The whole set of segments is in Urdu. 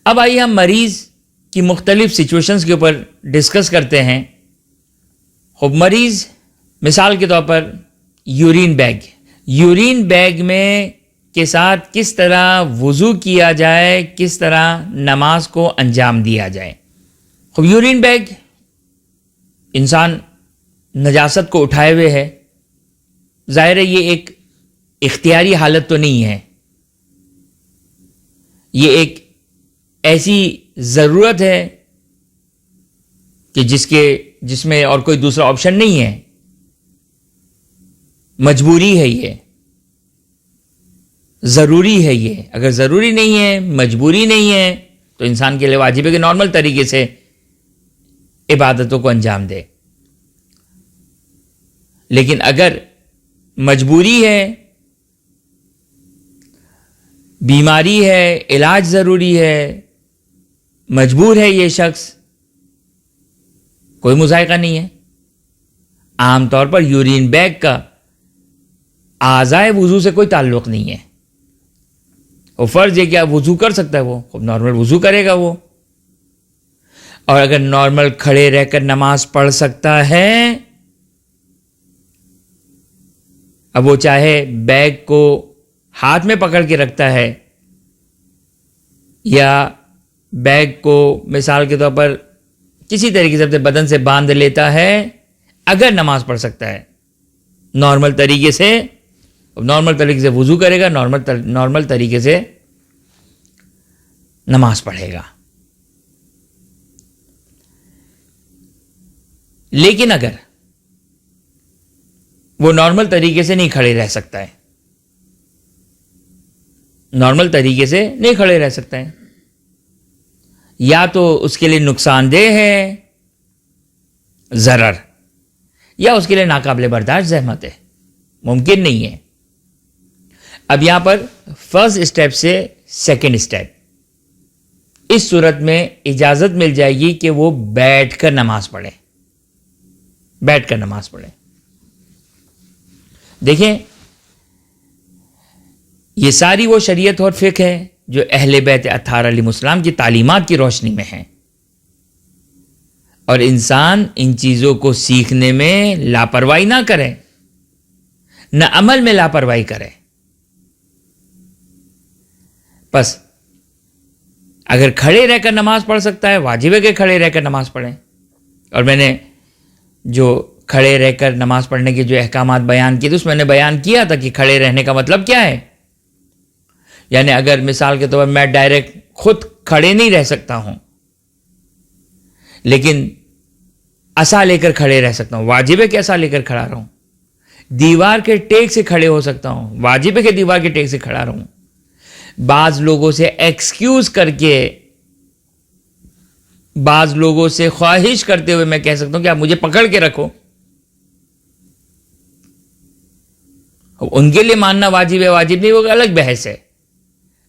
اب آئیے ہم مریض کی مختلف سچویشنز کے اوپر ڈسکس کرتے ہیں. خب مریض مثال کے طور پر یورین بیگ میں کے ساتھ کس طرح وضو کیا جائے, کس طرح نماز کو انجام دیا جائے. خب یورین بیگ انسان نجاست کو اٹھائے ہوئے ہے, ظاہر ہے یہ ایک اختیاری حالت تو نہیں ہے, یہ ایک ایسی ضرورت ہے کہ جس میں اور کوئی دوسرا آپشن نہیں ہے, مجبوری ہے, یہ ضروری ہے. یہ اگر ضروری نہیں ہے, مجبوری نہیں ہے, تو انسان کے لیے واجب ہے کہ نارمل طریقے سے عبادتوں کو انجام دے. لیکن اگر مجبوری ہے, بیماری ہے, علاج ضروری ہے, مجبور ہے یہ شخص, کوئی مذائقہ نہیں ہے. عام طور پر یورین بیگ کا اعضائے وضو سے کوئی تعلق نہیں ہے. وہ فرض ہے کہ آپ وضو کر سکتا ہے, وہ خوب نارمل وضو کرے گا وہ, اور اگر نارمل کھڑے رہ کر نماز پڑھ سکتا ہے, اب وہ چاہے بیگ کو ہاتھ میں پکڑ کے رکھتا ہے یا بیگ کو مثال کے طور پر کسی طریقے سے اپنے بدن سے باندھ لیتا ہے, اگر نماز پڑھ سکتا ہے نارمل طریقے سے وضو کرے گا, نارمل طریقے سے نماز پڑھے گا. لیکن اگر وہ نارمل طریقے سے نہیں کھڑے رہ سکتا ہے, نارمل طریقے سے نہیں کھڑے رہ سکتا ہے, یا تو اس کے لیے نقصان دہ ہے ضرر, یا اس کے لیے ناقابل برداشت زحمت ہے, ممکن نہیں ہے. اب یہاں پر فرسٹ اسٹیپ سے سیکنڈ اسٹیپ, اس صورت میں اجازت مل جائے گی کہ وہ بیٹھ کر نماز پڑھے. دیکھیں, یہ ساری وہ شریعت اور فقہ ہے جو اہل بیت اطہار علیہ السلام کی تعلیمات کی روشنی میں ہیں, اور انسان ان چیزوں کو سیکھنے میں لاپرواہی نہ کرے, نہ عمل میں لاپرواہی کرے. بس اگر کھڑے رہ کر نماز پڑھ سکتا ہے, واجب ہے کہ کھڑے رہ کر نماز پڑھیں. اور میں نے جو کھڑے رہ کر نماز پڑھنے کے جو احکامات بیان کیے تھے, اس میں نے بیان کیا تھا کہ کھڑے رہنے کا مطلب کیا ہے. یعنی اگر مثال کے طور پر میں ڈائریکٹ خود کھڑے نہیں رہ سکتا ہوں, لیکن عصا لے کر کھڑے رہ سکتا ہوں, واجب ہے کہ عصا لے کر کھڑا رہوں. دیوار کے ٹیک سے کھڑے ہو سکتا ہوں, واجب ہے کہ دیوار کے ٹیک سے کھڑا رہوں. بعض لوگوں سے ایکسکیوز کر کے, بعض لوگوں سے خواہش کرتے ہوئے میں کہہ سکتا ہوں کہ آپ مجھے پکڑ کے رکھو. ان کے لیے ماننا واجب ہے واجب نہیں, وہ الگ بحث ہے,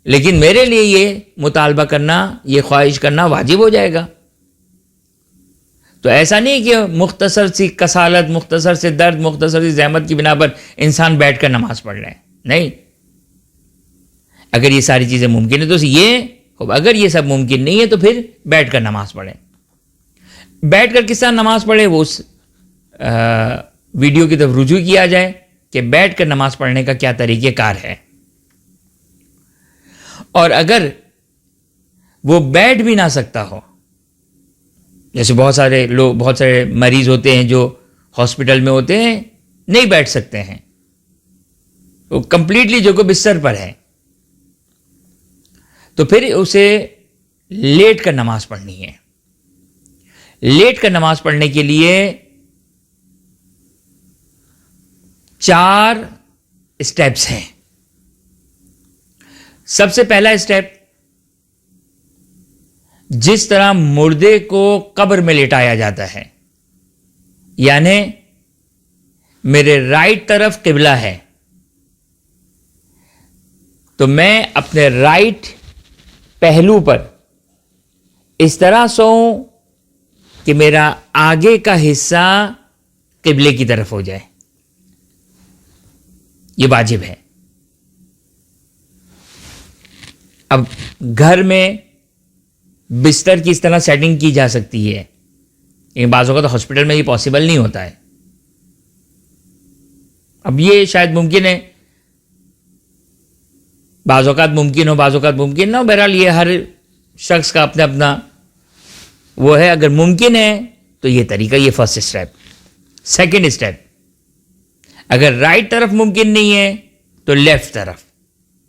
لیکن میرے لیے یہ مطالبہ کرنا, یہ خواہش کرنا واجب ہو جائے گا. تو ایسا نہیں کہ مختصر سی کسالت, مختصر سے درد, مختصر سی زحمت کی بنا پر انسان بیٹھ کر نماز پڑھ رہے ہیں, نہیں. اگر یہ ساری چیزیں ممکن ہے تو یہ, اگر یہ سب ممکن نہیں ہے تو پھر بیٹھ کر نماز پڑھیں. بیٹھ کر کس طرح نماز پڑھے, وہ اس ویڈیو کی طرف رجوع کیا جائے کہ بیٹھ کر نماز پڑھنے کا کیا طریقہ کار ہے. اور اگر وہ بیٹھ بھی نہ سکتا ہو, جیسے بہت سارے مریض ہوتے ہیں جو ہاسپٹل میں ہوتے ہیں, نہیں بیٹھ سکتے ہیں, وہ کمپلیٹلی جو کو بستر پر ہے, تو پھر اسے لیٹ کر نماز پڑھنی ہے. لیٹ کر نماز پڑھنے کے لیے 4 اسٹیپس ہیں. سب سے پہلا اسٹیپ, جس طرح مردے کو قبر میں لیٹایا جاتا ہے, یعنی میرے رائٹ طرف قبلہ ہے, تو میں اپنے رائٹ پہلو پر اس طرح سوؤں کہ میرا آگے کا حصہ قبلے کی طرف ہو جائے. یہ واجب ہے. اب گھر میں بستر کی اس طرح سیٹنگ کی جا سکتی ہے، لیکن بعض اوقات ہاسپٹل میں یہ پاسبل نہیں ہوتا ہے. اب یہ شاید ممکن ہے، بعض اوقات ممکن ہو، بعض اوقات ممکن نہ ہو. بہرحال یہ ہر شخص کا اپنا اپنا وہ ہے. اگر ممکن ہے تو یہ طریقہ، یہ فرسٹ اسٹیپ. سیکنڈ اسٹیپ، اگر رائٹ طرف ممکن نہیں ہے تو لیفٹ طرف.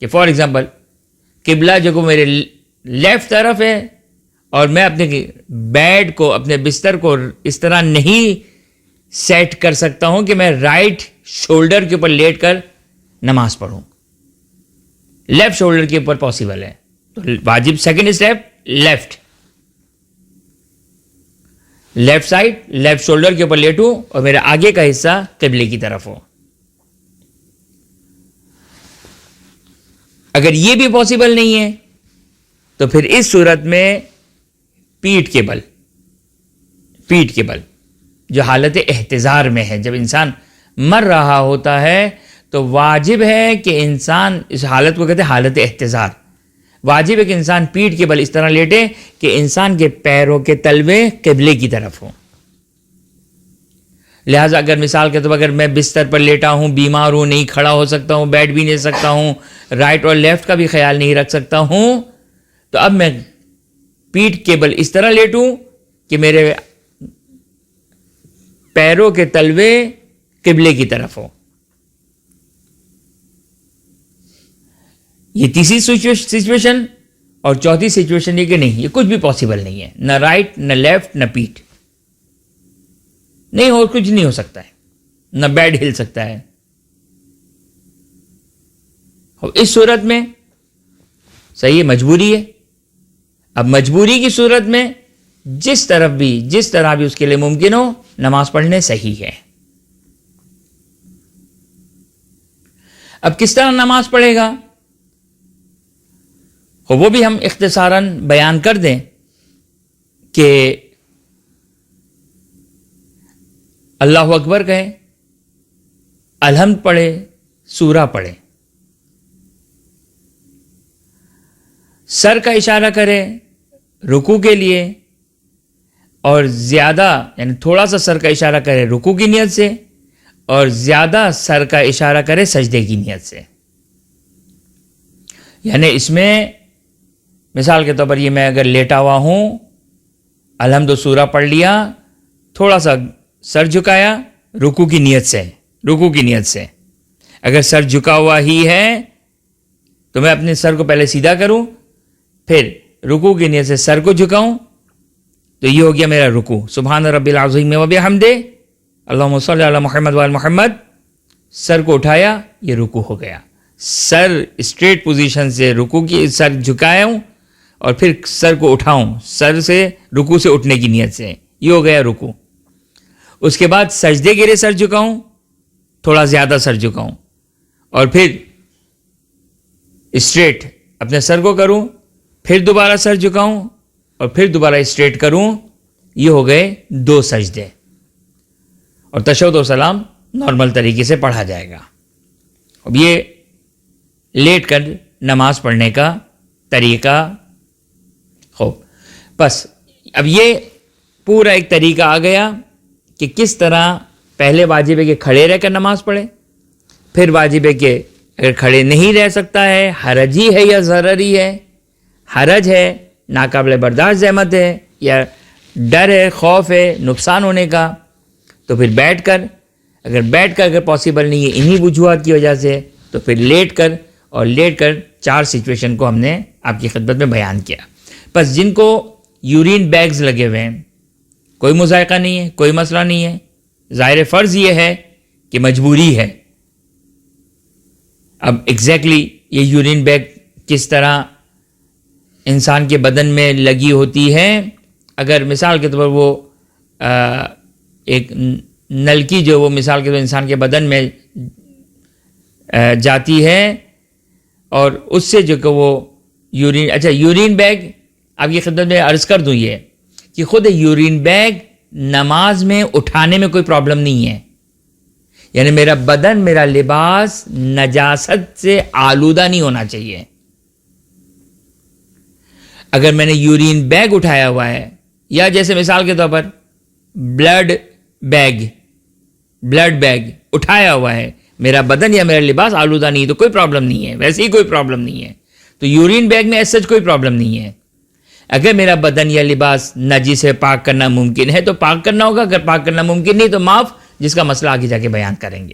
کہ فار ایگزامپل قبلہ جو کو میرے لیفٹ طرف ہے اور میں اپنے بیڈ کو، اپنے بستر کو اس طرح نہیں سیٹ کر سکتا ہوں کہ میں رائٹ شولڈر کے اوپر لیٹ کر نماز پڑھوں. لیفٹ شولڈر کے اوپر پاسبل ہے تو واجب second step left side, left shoulder کے اوپر لیٹوں اور میرا آگے کا حصہ قبلے کی طرف ہو. اگر یہ بھی پاسبل نہیں ہے تو پھر اس صورت میں پیٹھ کے بل جو حالت احتضار میں ہے، جب انسان مر رہا ہوتا ہے تو واجب ہے کہ انسان اس حالت کو کہتے ہیں حالت احتضار. واجب ہے کہ انسان پیٹھ کے بل اس طرح لیٹے کہ انسان کے پیروں کے تلوے قبلے کی طرف ہوں. لہٰذا اگر مثال کے طور پر اگر میں بستر پر لیٹا ہوں، بیمار ہوں، نہیں کھڑا ہو سکتا ہوں، بیٹھ بھی نہیں سکتا ہوں، رائٹ اور لیفٹ کا بھی خیال نہیں رکھ سکتا ہوں، تو اب میں پیٹھ کے بل اس طرح لیٹوں کہ میرے پیروں کے تلوے قبلے کی طرف ہو. یہ تیسری سچویشن. اور چوتھی سچویشن یہ کہ نہیں، یہ کچھ بھی پاسبل نہیں ہے، نہ رائٹ نہ لیفٹ نہ پیٹھ، نہیں، اور کچھ نہیں ہو سکتا ہے، نہ بیڈ ہل سکتا ہے. اس صورت میں صحیح مجبوری ہے. اب مجبوری کی صورت میں جس طرح بھی اس کے لیے ممکن ہو نماز پڑھنے صحیح ہے. اب کس طرح نماز پڑھے گا وہ بھی ہم اختصاراً بیان کر دیں کہ اللہ اکبر کہے، الحمد پڑھے، سورہ پڑھے، سر کا اشارہ کرے رکوع کے لیے، اور زیادہ یعنی تھوڑا سا سر کا اشارہ کرے رکوع کی نیت سے، اور زیادہ سر کا اشارہ کرے سجدے کی نیت سے. یعنی اس میں مثال کے طور پر یہ میں اگر لیٹا ہوا ہوں، الحمد سورہ پڑھ لیا، تھوڑا سا سر جھکایا رکوع کی نیت سے. اگر سر جھکا ہوا ہی ہے تو میں اپنے سر کو پہلے سیدھا کروں، پھر رکوع کی نیت سے سر کو جھکاؤں، تو یہ ہو گیا میرا رکوع. سبحان ربی العظیم و بحمدہ، اللہم صلی علی محمد وعلی محمد. سر کو اٹھایا، یہ رکوع ہو گیا. سر اسٹریٹ پوزیشن سے رکوع کی سر جھکایا ہوں اور پھر سر کو اٹھاؤں، سر سے رکوع سے اٹھنے کی نیت سے، یہ ہو گیا رکوع. اس کے بعد سجدے کے لیے سر جھکاؤں، تھوڑا زیادہ سر جھکاؤں، اور پھر اسٹریٹ اپنے سر کو کروں، پھر دوبارہ سر جھکاؤں اور پھر دوبارہ اسٹریٹ کروں. یہ ہو گئے 2 سجدے. اور تشہد و سلام نارمل طریقے سے پڑھا جائے گا. اب یہ لیٹ کر نماز پڑھنے کا طریقہ ہو. بس اب یہ پورا ایک طریقہ آ گیا کہ کس طرح پہلے واجب ہے کہ کھڑے رہ کر نماز پڑھے، پھر واجب ہے کہ اگر کھڑے نہیں رہ سکتا ہے، حرجی ہے یا ضرری ہے، حرج ہے، ناقابل برداشت زحمت ہے، یا ڈر ہے، خوف ہے نقصان ہونے کا، تو پھر بیٹھ کر اگر پاسبل نہیں ہے انہی وجوہات کی وجہ سے تو پھر لیٹ کر 4 سچویشن کو ہم نے آپ کی خدمت میں بیان کیا. بس جن کو یورین بیگز لگے ہوئے ہیں کوئی مذائقہ نہیں ہے، کوئی مسئلہ نہیں ہے. ظاہر فرض یہ ہے کہ مجبوری ہے. اب ایگزیکٹلی یہ یورین بیگ کس طرح انسان کے بدن میں لگی ہوتی ہے، اگر مثال کے طور پر وہ ایک نلکی جو وہ مثال کے طور انسان کے بدن میں جاتی ہے اور اس سے جو کہ وہ یورین بیگ آپ کی خدمت میں عرض کر دوں یہ کہ خود یورین بیگ نماز میں اٹھانے میں کوئی پرابلم نہیں ہے. یعنی میرا بدن، میرا لباس نجاست سے آلودہ نہیں ہونا چاہیے. اگر میں نے یورین بیگ اٹھایا ہوا ہے، یا جیسے مثال کے طور پر بلڈ بیگ اٹھایا ہوا ہے، میرا بدن یا میرا لباس آلودہ نہیں تو کوئی پرابلم نہیں ہے، ویسے ہی کوئی پرابلم نہیں ہے. تو یورین بیگ میں ایسا کوئی پرابلم نہیں ہے. اگر میرا بدن یا لباس نجس سے پاک کرنا ممکن ہے تو پاک کرنا ہوگا، اگر پاک کرنا ممکن نہیں تو معاف، جس کا مسئلہ آگے جا کے بیان کریں گے.